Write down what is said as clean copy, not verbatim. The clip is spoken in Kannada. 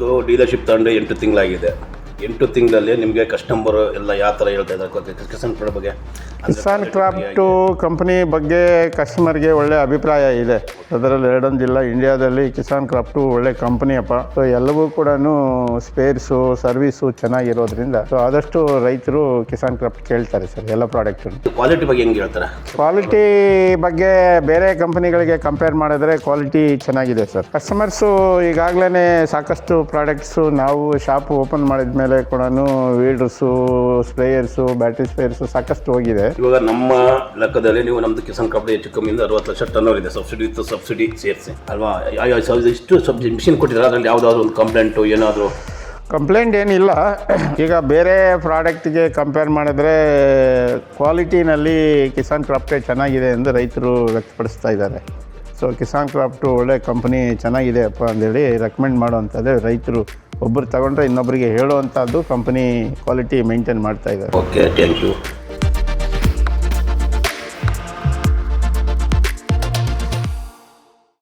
ನಮ್ಮದು ಡೀಲರ್ಶಿಪ್ ತಗೊಂಡು 8 ತಿಂಗಳಾಗಿದೆ. 8 ತಿಂಗಳಲ್ಲಿ ನಿಮಗೆ ಕಸ್ಟಮರ್ ಎಲ್ಲ ಯಾವ ಥರ ಹೇಳ್ತಾ ಇದ್ದಾರೆ ಕಿಸಾನ್ ಕ್ರಾಫ್ಟ್ ಬಗ್ಗೆ? ಕಿಸಾನ್ ಕ್ರಾಫ್ಟು ಕಂಪ್ನಿ ಬಗ್ಗೆ ಕಸ್ಟಮರ್ಗೆ ಒಳ್ಳೆ ಅಭಿಪ್ರಾಯ ಇದೆ. ಅದರಲ್ಲಿ ಎರಡೊಂದಿಲ್ಲ, ಇಂಡಿಯಾದಲ್ಲಿ ಕಿಸಾನ್ ಕ್ರಾಫ್ಟು ಒಳ್ಳೆ ಕಂಪ್ನಿಯಪ್ಪ. ಸೊ ಎಲ್ಲವೂ ಕೂಡ ಸ್ಪೇರ್ಸು ಸರ್ವಿಸು ಚೆನ್ನಾಗಿರೋದ್ರಿಂದ ಸೊ ಆದಷ್ಟು ರೈತರು ಕಿಸಾನ್ ಕ್ರಾಫ್ಟ್ ಕೇಳ್ತಾರೆ ಸರ್ ಎಲ್ಲ ಪ್ರಾಡಕ್ಟು. ಕ್ವಾಲಿಟಿ ಬಗ್ಗೆ ಹೆಂಗೆ ಹೇಳ್ತಾರೆ? ಕ್ವಾಲಿಟಿ ಬಗ್ಗೆ ಬೇರೆ ಕಂಪನಿಗಳಿಗೆ ಕಂಪೇರ್ ಮಾಡಿದ್ರೆ ಕ್ವಾಲಿಟಿ ಚೆನ್ನಾಗಿದೆ ಸರ್. ಕಸ್ಟಮರ್ಸು ಈಗಾಗಲೇ ಸಾಕಷ್ಟು ಪ್ರಾಡಕ್ಟ್ಸು ನಾವು ಶಾಪ್ ಓಪನ್ ಮಾಡಿದ ಮೇಲೆ ಕೂಡ ವೀಡರ್ಸು, ಸ್ಪ್ರೇಯರ್ಸು, ಬ್ಯಾಟ್ರಿ ಸ್ಪ್ರೇಯರ್ಸು ಸಾಕಷ್ಟು ಹೋಗಿದೆ. ಇವಾಗ ನಮ್ಮ ಲೆಕ್ಕದಲ್ಲಿ ನೀವು ನಮ್ಮದು ಕಿಸಾನ್ ಕ್ರಾಫ್ಟ್ ಹೆಚ್ಚು ಕಮ್ಮಿಯಿಂದ 60 ಲಕ್ಷ ಟರ್ನೋವರ್ ಇದೆ, ಸಬ್ಸಿಡಿ ಸೇರಿಸಿ ಅಲ್ವಾ? ಇಷ್ಟು ಮಿಷಿನ್ ಕೊಟ್ಟಿದ್ದಾರೆ, ಅದರಲ್ಲಿ ಯಾವುದಾದ್ರು ಒಂದು ಕಂಪ್ಲೇಂಟು ಏನಾದರೂ? ಕಂಪ್ಲೇಂಟ್ ಏನಿಲ್ಲ. ಈಗ ಬೇರೆ ಪ್ರಾಡಕ್ಟ್ಗೆ ಕಂಪೇರ್ ಮಾಡಿದ್ರೆ ಕ್ವಾಲಿಟಿನಲ್ಲಿ ಕಿಸಾನ್ ಕ್ರಾಫ್ಟೇ ಚೆನ್ನಾಗಿದೆ ಎಂದು ರೈತರು ವ್ಯಕ್ತಪಡಿಸ್ತಾ ಇದ್ದಾರೆ. ಸೊ ಕಿಸಾನ್ ಕ್ರಾಫ್ಟು ಒಳ್ಳೆ ಕಂಪ್ನಿ ಚೆನ್ನಾಗಿದೆ ಅಪ್ಪ ಅಂದೇಳಿ ರೆಕಮೆಂಡ್ ಮಾಡೋವಂಥದ್ದು. ರೈತರು ಒಬ್ಬರು ತಗೊಂಡ್ರೆ ಇನ್ನೊಬ್ಬರಿಗೆ ಹೇಳುವಂಥದ್ದು ಕಂಪ್ನಿ ಕ್ವಾಲಿಟಿ ಮೇಂಟೈನ್ ಮಾಡ್ತಾ ಇದ್ದಾರೆ. Okay, thank you.